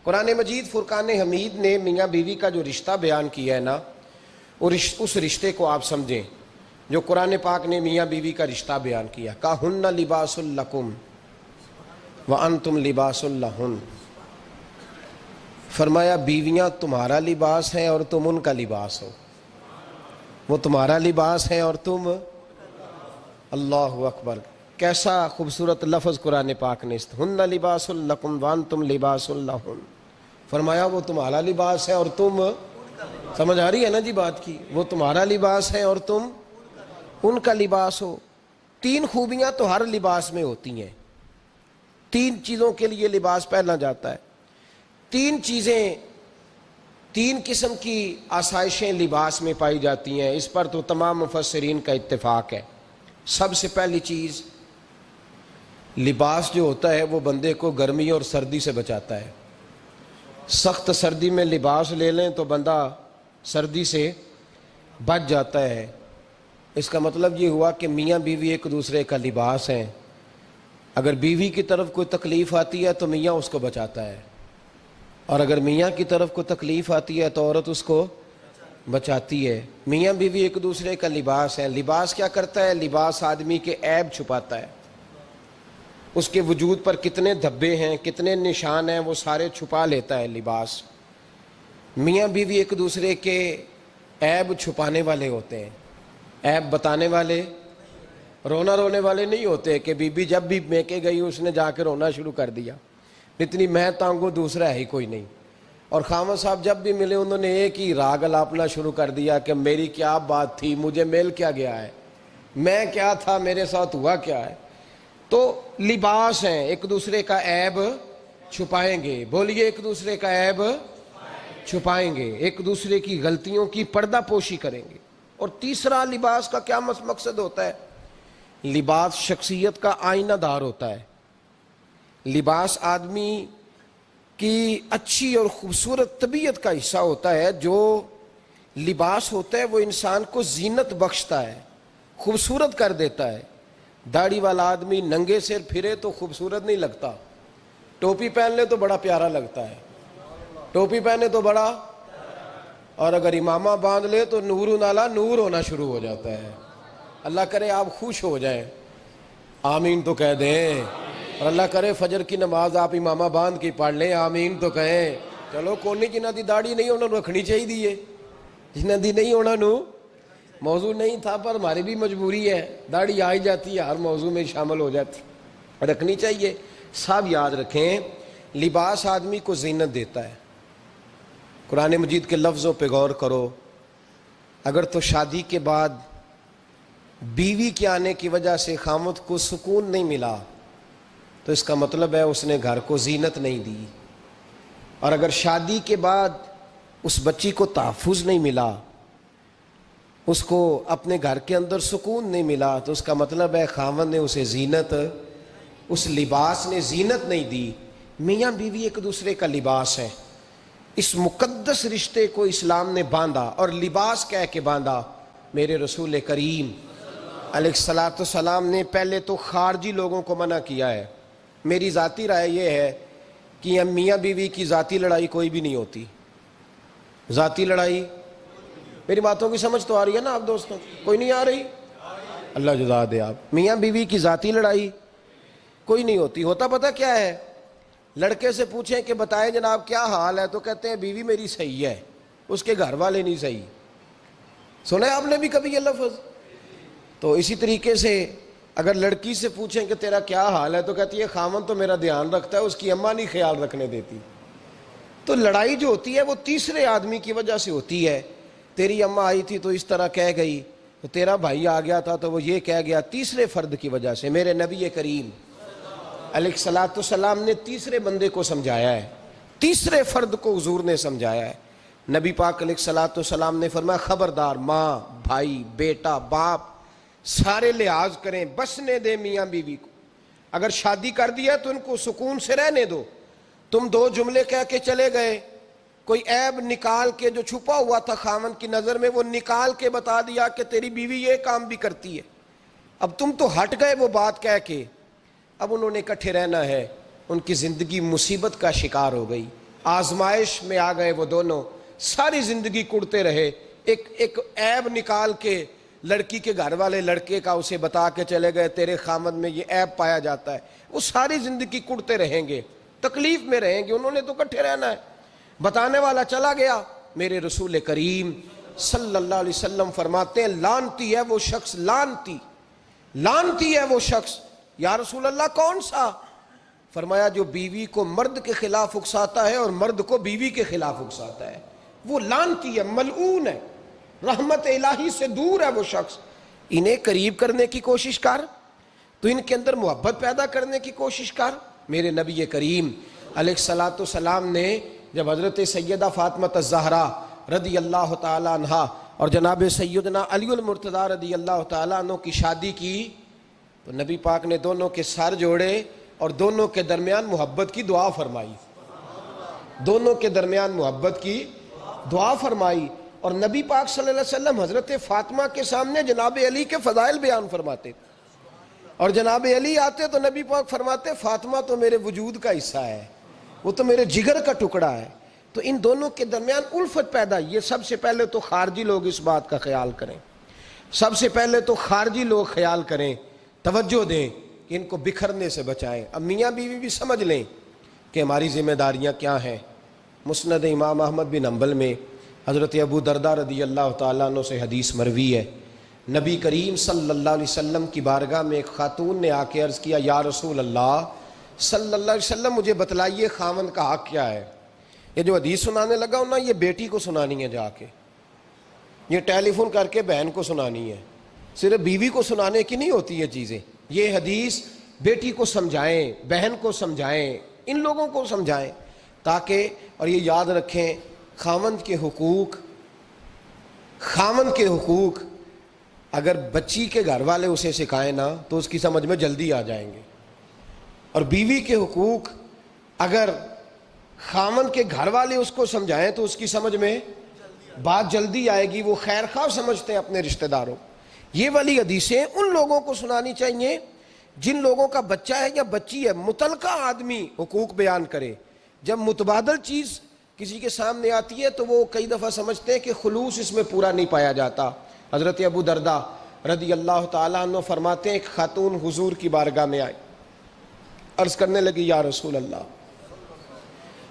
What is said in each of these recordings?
قرآن مجید فرقان حمید نے میاں بیوی کا جو رشتہ بیان کیا ہے نا، اس رشتے کو آپ سمجھیں جو قرآن پاک نے میاں بیوی کا رشتہ بیان کیا۔ کہن لباس لکم وانتم لباس لہن، فرمایا بیویاں تمہارا لباس ہیں اور تم ان کا لباس ہو۔ وہ تمہارا لباس ہیں اور تم، اللہ اکبر، کیسا خوبصورت لفظ قرآن پاک نے، ہن لباس لکم وانتم لباس لہن، فرمایا وہ تمہارا لباس ہے اور تم، سمجھ آ رہی ہے نا جی بات کی، وہ تمہارا لباس ہے اور تم ان کا لباس ہو۔ تین خوبیاں تو ہر لباس میں ہوتی ہیں، تین چیزوں کے لیے لباس پہنا جاتا ہے، تین چیزیں، تین قسم کی آسائشیں لباس میں پائی جاتی ہیں، اس پر تو تمام مفسرین کا اتفاق ہے۔ سب سے پہلی چیز، لباس جو ہوتا ہے وہ بندے کو گرمی اور سردی سے بچاتا ہے۔ سخت سردی میں لباس لے لیں تو بندہ سردی سے بچ جاتا ہے۔ اس کا مطلب یہ ہوا کہ میاں بیوی ایک دوسرے کا لباس ہیں۔ اگر بیوی کی طرف کوئی تکلیف آتی ہے تو میاں اس کو بچاتا ہے، اور اگر میاں کی طرف کوئی تکلیف آتی ہے تو عورت اس کو بچاتی ہے۔ میاں بیوی ایک دوسرے کا لباس ہے۔ لباس کیا کرتا ہے؟ لباس آدمی کے عیب چھپاتا ہے، اس کے وجود پر کتنے دھبے ہیں، کتنے نشان ہیں، وہ سارے چھپا لیتا ہے لباس۔ میاں بیوی ایک دوسرے کے عیب چھپانے والے ہوتے ہیں، عیب بتانے والے، رونا رونے والے نہیں ہوتے کہ بی بی جب بھی میکے گئی اس نے جا کے رونا شروع کر دیا، اتنی میں تانگو دوسرا ہے ہی کوئی نہیں۔ اور خامد صاحب جب بھی ملے انہوں نے ایک ہی راگ الاپنا شروع کر دیا کہ میری کیا بات تھی، مجھے مل کیا گیا ہے، میں کیا تھا، میرے ساتھ ہوا کیا ہے۔ تو لباس ہیں، ایک دوسرے کا عیب چھپائیں گے، بولیے ایک دوسرے کا عیب چھپائیں گے، ایک دوسرے کی غلطیوں کی پردہ پوشی کریں گے۔ اور تیسرا لباس کا کیا مقصد ہوتا ہے؟ لباس شخصیت کا آئینہ دار ہوتا ہے۔ لباس آدمی کی اچھی اور خوبصورت طبیعت کا حصہ ہوتا ہے۔ جو لباس ہوتا ہے وہ انسان کو زینت بخشتا ہے، خوبصورت کر دیتا ہے۔ داڑھی والا آدمی ننگے سر پھرے تو خوبصورت نہیں لگتا، ٹوپی پہن لے تو بڑا پیارا لگتا ہے، ٹوپی پہنے تو بڑا، اور اگر امامہ باندھ لے تو نور نالا نور ہونا شروع ہو جاتا ہے۔ اللہ کرے آپ خوش ہو جائیں، آمین تو کہہ دیں، اور اللہ کرے فجر کی نماز آپ امامہ باندھ کی پڑھ لیں، آمین تو کہیں۔ چلو کونی جنہ دی داڑھی نہیں انہوں نے رکھنی چاہیے دیئے، جنہ دی نہیں ہونا نو، موضوع نہیں تھا پر ہماری بھی مجبوری ہے، داڑھی آئی جاتی ہے ہر موضوع میں شامل ہو جاتی، رکھنی چاہیے۔ سب یاد رکھیں، لباس آدمی کو زینت دیتا ہے۔ قرآن مجید کے لفظوں پہ غور کرو، اگر تو شادی کے بعد بیوی کے آنے کی وجہ سے خامد کو سکون نہیں ملا تو اس کا مطلب ہے اس نے گھر کو زینت نہیں دی، اور اگر شادی کے بعد اس بچی کو تحفظ نہیں ملا، اس کو اپنے گھر کے اندر سکون نہیں ملا تو اس کا مطلب ہے خاوند نے اسے زینت، اس لباس نے زینت نہیں دی۔ میاں بیوی ایک دوسرے کا لباس ہے۔ اس مقدس رشتے کو اسلام نے باندھا، اور لباس کہہ کے باندھا۔ میرے رسول کریم علیہ الصلوۃ والسلام نے پہلے تو خارجی لوگوں کو منع کیا ہے۔ میری ذاتی رائے یہ ہے کہ میاں بیوی کی ذاتی لڑائی کوئی بھی نہیں ہوتی، ذاتی لڑائی، میری باتوں کی سمجھ تو آ رہی ہے نا آپ دوستوں؟ کوئی نہیں آ رہی؟ اللہ جزا دے آپ۔ میاں بیوی کی ذاتی لڑائی کوئی نہیں ہوتی۔ ہوتا پتہ کیا ہے؟ لڑکے سے پوچھیں کہ بتائیں جناب کیا حال ہے، تو کہتے ہیں بیوی میری صحیح ہے، اس کے گھر والے نہیں صحیح۔ سنا ہے آپ نے بھی کبھی یہ لفظ؟ تو اسی طریقے سے اگر لڑکی سے پوچھیں کہ تیرا کیا حال ہے تو کہتی ہے خامن تو میرا دھیان رکھتا ہے، اس کی اماں نہیں خیال رکھنے دیتی۔ تو لڑائی جو ہوتی ہے وہ تیسرے آدمی کی وجہ سے ہوتی ہے۔ تیری اماں آئی تھی تو اس طرح کہہ گئی، تو تیرا بھائی آ گیا تھا تو وہ یہ کہہ گیا، تیسرے فرد کی وجہ سے۔ میرے نبی کریم علیہ الصلوۃ والسلام نے تیسرے بندے کو سمجھایا ہے، تیسرے فرد کو حضور نے سمجھایا ہے۔ نبی پاک علیہ الصلوۃ والسلام نے فرمایا خبردار، ماں، بھائی، بیٹا، باپ سارے لحاظ کریں، بسنے دیں میاں بیوی کو۔ اگر شادی کر دیا تو ان کو سکون سے رہنے دو۔ تم دو جملے کہہ کے چلے گئے، کوئی عیب نکال کے جو چھپا ہوا تھا خاوند کی نظر میں وہ نکال کے بتا دیا کہ تیری بیوی یہ کام بھی کرتی ہے، اب تم تو ہٹ گئے وہ بات کہہ کے، اب انہوں نے اکٹھے رہنا ہے، ان کی زندگی مصیبت کا شکار ہو گئی۔ آزمائش میں آ گئے وہ دونوں، ساری زندگی کڑتے رہے، ایک عیب نکال کے لڑکی کے گھر والے لڑکے کا اسے بتا کے چلے گئے تیرے خامد میں یہ عیب پایا جاتا ہے، وہ ساری زندگی کڑتے رہیں گے، تکلیف میں رہیں گے، انہوں نے تو کٹھے رہنا ہے۔ بتانے والا چلا گیا، میرے رسول کریم صلی اللہ علیہ وسلم فرماتے ہیں لعنتی ہے وہ شخص، لعنتی ہے وہ شخص۔ یا رسول اللہ کون سا؟ فرمایا جو بیوی کو مرد کے خلاف اکساتا ہے اور مرد کو بیوی کے خلاف اکساتا ہے، وہ لعنتی ہے، ملعون ہے، رحمت الہی سے دور ہے وہ شخص۔ انہیں قریب کرنے کی کوشش کر، تو ان کے اندر محبت پیدا کرنے کی کوشش کر۔ میرے نبی کریم علیہ الصلوۃ والسلام نے جب حضرت سیدہ فاطمہ الزہرا رضی اللہ تعالی عنہا اور جناب سیدنا علی المرتضیٰ رضی اللہ تعالی عنہ کی شادی کی تو نبی پاک نے دونوں کے سر جوڑے اور دونوں کے درمیان محبت کی دعا فرمائی، دونوں کے درمیان محبت کی دعا فرمائی۔ اور نبی پاک صلی اللہ علیہ وسلم حضرت فاطمہ کے سامنے جناب علی کے فضائل بیان فرماتے، اور جناب علی آتے تو نبی پاک فرماتے فاطمہ تو میرے وجود کا حصہ ہے، وہ تو میرے جگر کا ٹکڑا ہے۔ تو ان دونوں کے درمیان الفت پیدا، یہ سب سے پہلے تو خارجی لوگ اس بات کا خیال کریں، سب سے پہلے تو خارجی لوگ خیال کریں، توجہ دیں کہ ان کو بکھرنے سے بچائیں۔ اب میاں بیوی بھی سمجھ لیں کہ ہماری ذمہ داریاں کیا ہیں۔ مسند امام احمد بن حنبل میں حضرت ابو درداء رضی اللہ تعالیٰ عنہ سے حدیث مروی ہے، نبی کریم صلی اللہ علیہ وسلم کی بارگاہ میں ایک خاتون نے آ کے عرض کیا یا رسول اللہ صلی اللہ علیہ وسلم مجھے بتلائیے خاوند کا حق کیا ہے۔ یہ جو حدیث سنانے لگا ہوں نا، یہ بیٹی کو سنانی ہے، جا کے یہ ٹیلی فون کر کے بہن کو سنانی ہے، صرف بیوی کو سنانے کی نہیں ہوتی یہ چیزیں۔ یہ حدیث بیٹی کو سمجھائیں، بہن کو سمجھائیں، ان لوگوں کو سمجھائیں تاکہ، اور یہ یاد رکھیں خاوند کے حقوق اگر بچی کے گھر والے اسے سکھائیں نا تو اس کی سمجھ میں جلدی آ جائیں گے، اور بیوی کے حقوق اگر خاوند کے گھر والے اس کو سمجھائیں تو اس کی سمجھ میں بات جلدی آئے گی، وہ خیر خواہ سمجھتے ہیں اپنے رشتہ داروں۔ یہ والی حدیثیں ان لوگوں کو سنانی چاہیے جن لوگوں کا بچہ ہے یا بچی ہے، متعلقہ آدمی حقوق بیان کرے۔ جب متبادل چیز کسی کے سامنے آتی ہے تو وہ کئی دفعہ سمجھتے ہیں کہ خلوص اس میں پورا نہیں پایا جاتا۔ حضرت ابو درداء رضی اللہ تعالیٰ عنہ فرماتے ہیں ایک خاتون حضور کی بارگاہ میں آئی، عرض کرنے لگی یا رسول اللہ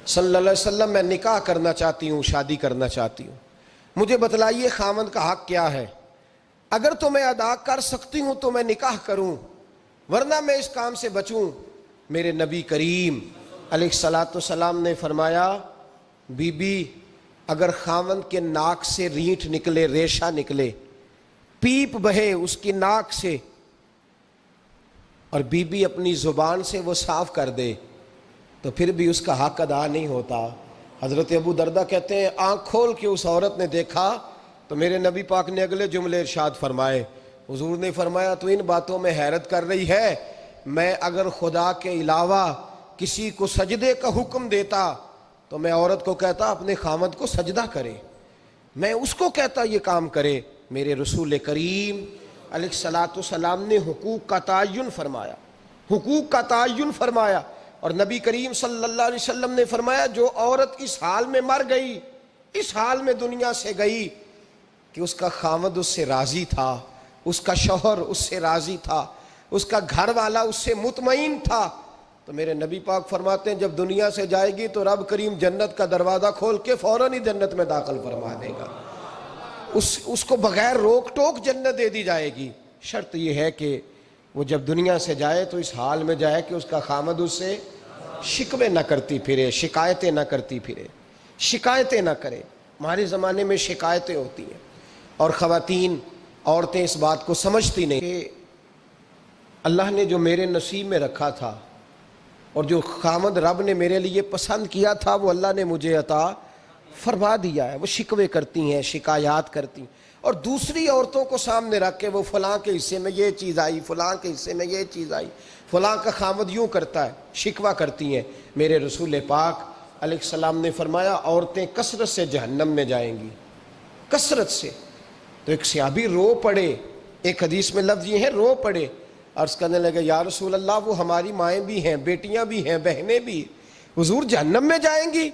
صلی اللہ علیہ وسلم میں نکاح کرنا چاہتی ہوں، شادی کرنا چاہتی ہوں، مجھے بتلائیے خاوند کا حق کیا ہے، اگر تو میں ادا کر سکتی ہوں تو میں نکاح کروں ورنہ میں اس کام سے بچوں۔ میرے نبی کریم علیہ الصلوۃ والسلام نے فرمایا بی بی اگر خاوند کے ناک سے رینٹ نکلے، ریشہ نکلے، پیپ بہے اس کی ناک سے، اور بی بی اپنی زبان سے وہ صاف کر دے تو پھر بھی اس کا حق ادا نہیں ہوتا۔ حضرت ابو درداء کہتے ہیں آنکھ کھول کے اس عورت نے دیکھا تو میرے نبی پاک نے اگلے جملے ارشاد فرمائے، حضور نے فرمایا تو ان باتوں میں حیرت کر رہی ہے، میں اگر خدا کے علاوہ کسی کو سجدے کا حکم دیتا تو میں عورت کو کہتا اپنے خاوند کو سجدہ کرے، میں اس کو کہتا یہ کام کرے۔ میرے رسول کریم علیہ الصلوۃ والسلام نے حقوق کا تعین فرمایا، حقوق کا تعین فرمایا، اور نبی کریم صلی اللہ علیہ وسلم نے فرمایا جو عورت اس حال میں مر گئی، اس حال میں دنیا سے گئی کہ اس کا خاوند اس سے راضی تھا، اس کا شوہر اس سے راضی تھا، اس کا گھر والا اس سے مطمئن تھا، تو میرے نبی پاک فرماتے ہیں جب دنیا سے جائے گی تو رب کریم جنت کا دروازہ کھول کے فوراً ہی جنت میں داخل فرما دے گا، اس کو بغیر روک ٹوک جنت دے دی جائے گی۔ شرط یہ ہے کہ وہ جب دنیا سے جائے تو اس حال میں جائے کہ اس کا خاوند اس سے شکوے نہ کرتی پھرے، شکایتیں نہ کرتی پھرے، شکایتیں نہ کرے۔ ہمارے زمانے میں شکایتیں ہوتی ہیں اور خواتین، عورتیں اس بات کو سمجھتی نہیں کہ اللہ نے جو میرے نصیب میں رکھا تھا اور جو خاوند رب نے میرے لیے پسند کیا تھا وہ اللہ نے مجھے عطا فرما دیا ہے۔ وہ شکوے کرتی ہیں، شکایات کرتی ہیں، اور دوسری عورتوں کو سامنے رکھ کے وہ فلاں کے حصے میں یہ چیز آئی، فلاں کے حصے میں یہ چیز آئی، فلاں کا خاوند یوں کرتا ہے، شکوہ کرتی ہیں۔ میرے رسول پاک علیہ السلام نے فرمایا عورتیں کثرت سے جہنم میں جائیں گی، کثرت سے۔ تو ایک صحابی رو پڑے، ایک حدیث میں لفظ یہ ہے رو پڑے، عرض کرنے لگے یا رسول اللہ وہ ہماری مائیں بھی ہیں، بیٹیاں بھی ہیں، بہنیں بھی، حضور جہنم میں جائیں گی؟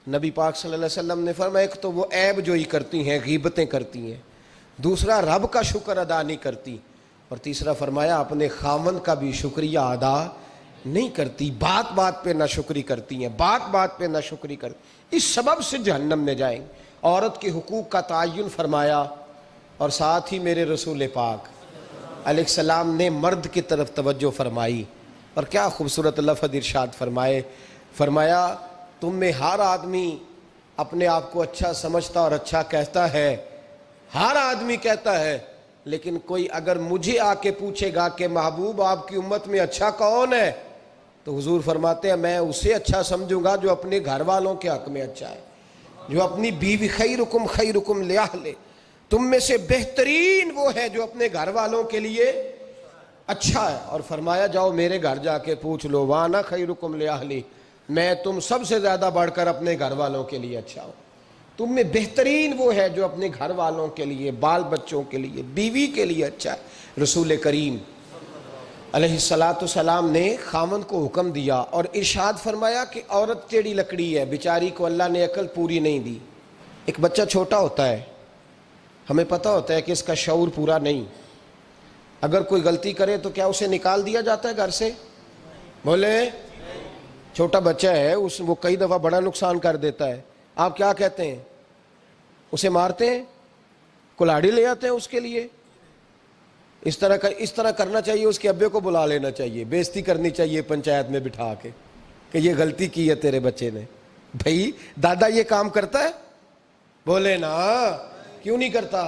نبی پاک صلی اللہ علیہ وسلم نے فرمایا ایک تو وہ عیب جوئی کرتی ہیں، غیبتیں کرتی ہیں، دوسرا رب کا شکر ادا نہیں کرتی، اور تیسرا فرمایا اپنے خاوند کا بھی شکریہ ادا نہیں کرتی، بات بات پہ ناشکری کرتی ہیں، بات بات پہ ناشکری کرتی، اس سبب سے جہنم میں جائیں گے۔ عورت کے حقوق کا تعین فرمایا، اور ساتھ ہی میرے رسول پاک علیہ السلام نے مرد کی طرف توجہ فرمائی، اور کیا خوبصورت لفظ ارشاد فرمایا تم میں ہر آدمی اپنے آپ کو اچھا سمجھتا اور اچھا کہتا ہے، ہر آدمی کہتا ہے، لیکن کوئی اگر مجھے آ کے پوچھے گا کہ محبوب آپ کی امت میں اچھا کون ہے، تو حضور فرماتے ہیں میں اسے اچھا سمجھوں گا جو اپنے گھر والوں کے حق میں اچھا ہے، جو اپنی بیوی خیرکم لأہلہ، تم میں سے بہترین وہ ہے جو اپنے گھر والوں کے لیے اچھا ہے، اور فرمایا جاؤ میرے گھر جا کے پوچھ لو وانا خیرکم لأہلہ، میں تم سب سے زیادہ بڑھ کر اپنے گھر والوں کے لیے اچھا ہوں، تم میں بہترین وہ ہے جو اپنے گھر والوں کے لیے، بال بچوں کے لیے، بیوی کے لیے اچھا ہے۔ رسول کریم علیہ السلام نے خاوند کو حکم دیا اور ارشاد فرمایا کہ عورت ٹیڑھی لکڑی ہے، بیچاری کو اللہ نے عقل پوری نہیں دی۔ ایک بچہ چھوٹا ہوتا ہے، ہمیں پتہ ہوتا ہے کہ اس کا شعور پورا نہیں، اگر کوئی غلطی کرے تو کیا اسے نکال دیا جاتا ہے گھر سے؟ بولے، چھوٹا بچہ ہے، وہ کئی دفعہ بڑا نقصان کر دیتا ہے، آپ کیا کہتے ہیں؟ اسے مارتے ہیں، کلاڑی لے آتے ہیں اس کے لیے؟ اس طرح کرنا چاہیے، اس کے ابے کو بلا لینا چاہیے، بےزتی کرنی چاہیے پنچایت میں بٹھا کے کہ یہ غلطی کی ہے تیرے بچے نے۔ بھائی دادا یہ کام کرتا ہے؟ بولے نا، کیوں نہیں کرتا؟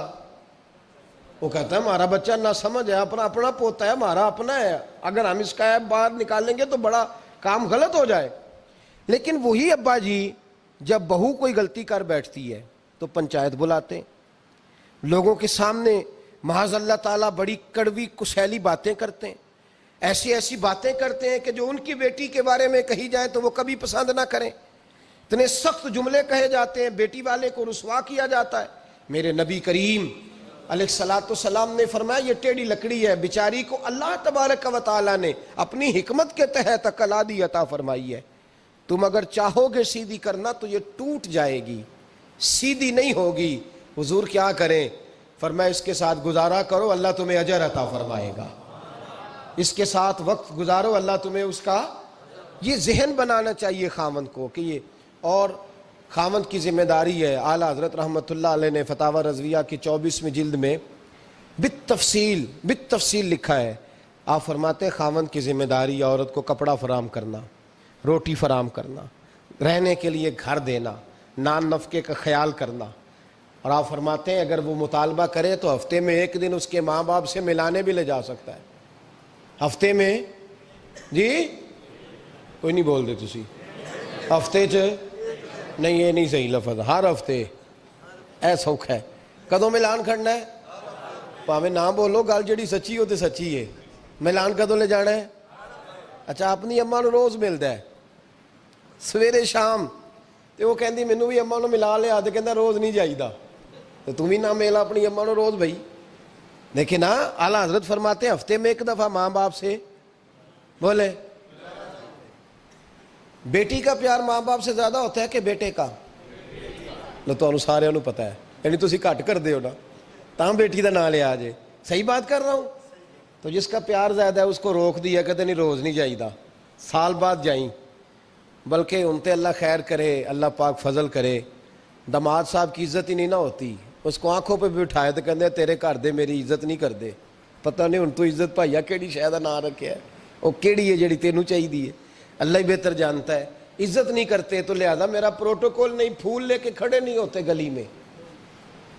وہ کہتا ہے ہمارا بچہ نہ سمجھ ہے، اپنا پوتا ہے، ہمارا اپنا ہے، اگر ہم اس کا ایپ باہر نکالیں گے تو بڑا کام غلط ہو جائے۔ لیکن وہی ابا جی جب بہو کوئی غلطی کر بیٹھتی ہے تو پنچایت بلاتے ہیں، لوگوں کے سامنے معاذ اللہ تعالیٰ بڑی کڑوی کسیلی باتیں کرتے ہیں، ایسی باتیں کرتے ہیں کہ جو ان کی بیٹی کے بارے میں کہی جائے تو وہ کبھی پسند نہ کریں، اتنے سخت جملے کہے جاتے ہیں، بیٹی والے کو رسوا کیا جاتا ہے۔ میرے نبی کریم علیہ السلام نے فرمایا یہ ٹیڑھی لکڑی ہے، بیچاری کو اللہ تبارک و تعالیٰ نے اپنی حکمت کے تحت عقل عادی عطا فرمائی ہے، تم اگر چاہو گے سیدھی کرنا تو یہ ٹوٹ جائے گی، سیدھی نہیں ہوگی۔ حضور کیا کریں؟ فرمایا اس کے ساتھ گزارا کرو، اللہ تمہیں اجر عطا فرمائے گا، اس کے ساتھ وقت گزارو، اللہ تمہیں اس کا، یہ ذہن بنانا چاہیے خاوند کو کہ یہ، اور خاوند کی ذمہ داری ہے۔ اعلیٰ حضرت رحمۃ اللہ علیہ نے فتاوی رضویہ کی 24ویں جلد میں بالتفصیل لکھا ہے، آپ فرماتے ہیں خاوند کی ذمہ داری عورت کو کپڑا فراہم کرنا، روٹی فراہم کرنا، رہنے کے لیے گھر دینا، نان نفقے کا خیال کرنا، اور آپ فرماتے ہیں اگر وہ مطالبہ کرے تو ہفتے میں ایک دن اس کے ماں باپ سے ملانے بھی لے جا سکتا ہے، ہفتے میں، جی کوئی نہیں بول دے تسی، ہفتے نہیں، یہ نہیں صحیح لفظ، ہر ہفتے اے سوکھ ہے، کدوں ملان کھڑنا ہے؟ پاویں نہ بولو، گل جڑی سچی ہو تے سچی ہے، ملان کدوں لے جانا ہے؟ اچھا اپنی اماں نو روز ملدا ہے سویرے شام، تے وہ کہندی مینوں بھی اماں نو ملا لیا، تے کہندا روز نہیں جائیدا، تے تم بھی نہ ملا اپنی اماں نو روز بھائی۔ لیکن ہاں اعلیٰ حضرت فرماتے ہیں ہفتے میں ایک دفعہ ماں باپ سے، بولے، بیٹی کا پیار ماں باپ سے زیادہ ہوتا ہے کہ بیٹے کا؟ لو تو سارے انہوں پتہ ہے، یعنی تسی گھٹ کر دے ہو نا، تاں بیٹی دا نام لیا جے، صحیح بات کر رہا ہوں؟ تو جس کا پیار زیادہ ہے اس کو روک دیا، کہتے نہیں روز نہیں جائیدہ، سال بعد جائیں، بلکہ ان تے اللہ خیر کرے، اللہ پاک فضل کرے، دماد صاحب کی عزت ہی نہیں نہ ہوتی، اس کو آنکھوں پہ بھی اٹھائے تو کہتے ہیں تیرے گھر دے میری عزت نہیں کر دے، پتہ نہیں ان تو عزت بھائیا کیڑی شے دا نام رکھیا ہے، وہ کیڑی ہے جڑی تینوں چاہیے، اللہ ہی بہتر جانتا ہے۔ عزت نہیں کرتے تو لہذا میرا پروٹوکول نہیں، پھول لے کے کھڑے نہیں ہوتے گلی میں،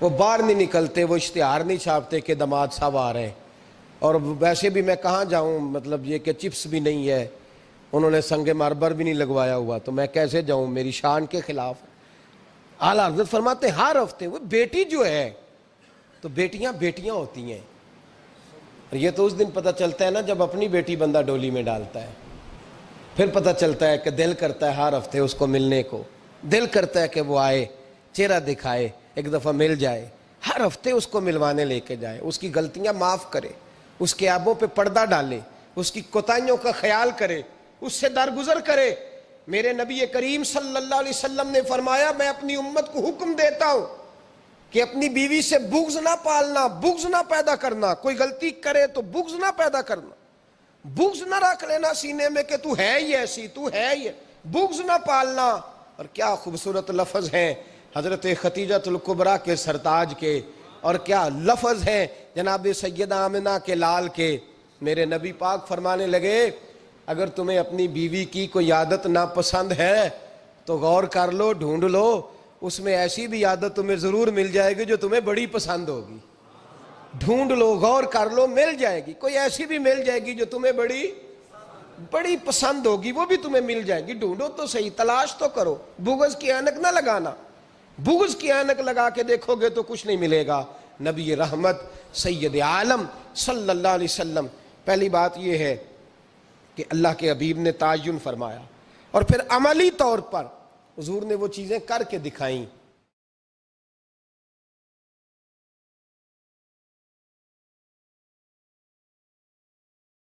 وہ باہر نہیں نکلتے، وہ اشتہار نہیں چھاپتے کہ دماد صاحب آ رہے ہیں، اور ویسے بھی میں کہاں جاؤں، مطلب یہ کہ چپس بھی نہیں ہے، انہوں نے سنگ مرمر بھی نہیں لگوایا ہوا، تو میں کیسے جاؤں، میری شان کے خلاف۔ اعلیٰ حضرت فرماتے ہیں ہر ہفتے وہ بیٹی جو ہے، تو بیٹیاں ہوتی ہیں، اور یہ تو اس دن پتہ چلتا ہے نا جب اپنی بیٹی بندہ ڈولی میں ڈالتا ہے، پھر پتہ چلتا ہے کہ دل کرتا ہے ہر ہفتے اس کو ملنے کو، دل کرتا ہے کہ وہ آئے، چہرہ دکھائے، ایک دفعہ مل جائے، ہر ہفتے اس کو ملوانے لے کے جائے، اس کی غلطیاں معاف کرے، اس کے عیبوں پہ پردہ ڈالے، اس کی کوتاہیوں کا خیال کرے، اس سے درگزر کرے، میرے نبی کریم صلی اللہ علیہ وسلم نے فرمایا میں اپنی امت کو حکم دیتا ہوں کہ اپنی بیوی سے بغض نہ پالنا، بغض نہ پیدا کرنا، کوئی غلطی کرے تو بغض نہ پیدا کرنا، بغض نہ رکھ لینا سینے میں کہ تو ہے ہی ایسی، تو ہے ہی، بغض نہ پالنا۔ اور کیا خوبصورت لفظ ہیں حضرت خدیجۃ الکبریٰ کے سرتاج کے، اور کیا لفظ ہیں جناب سیدہ آمنہ کے لال کے۔ میرے نبی پاک فرمانے لگے اگر تمہیں اپنی بیوی کی کوئی عادت ناپسند ہے تو غور کر لو، ڈھونڈ لو، اس میں ایسی بھی عادت تمہیں ضرور مل جائے گی جو تمہیں بڑی پسند ہوگی۔ ڈھونڈ لو، غور کر لو، مل جائے گی، کوئی ایسی بھی مل جائے گی جو تمہیں بڑی پسند ہوگی، وہ بھی تمہیں مل جائے گی۔ ڈھونڈو تو صحیح، تلاش تو کرو، بغض کی اینک نہ لگانا، بغض کی اینک لگا کے دیکھو گے تو کچھ نہیں ملے گا۔ نبی رحمت سید عالم صلی اللہ علیہ وسلم، پہلی بات یہ ہے کہ اللہ کے حبیب نے تعین فرمایا، اور پھر عملی طور پر حضور نے وہ چیزیں کر کے دکھائیں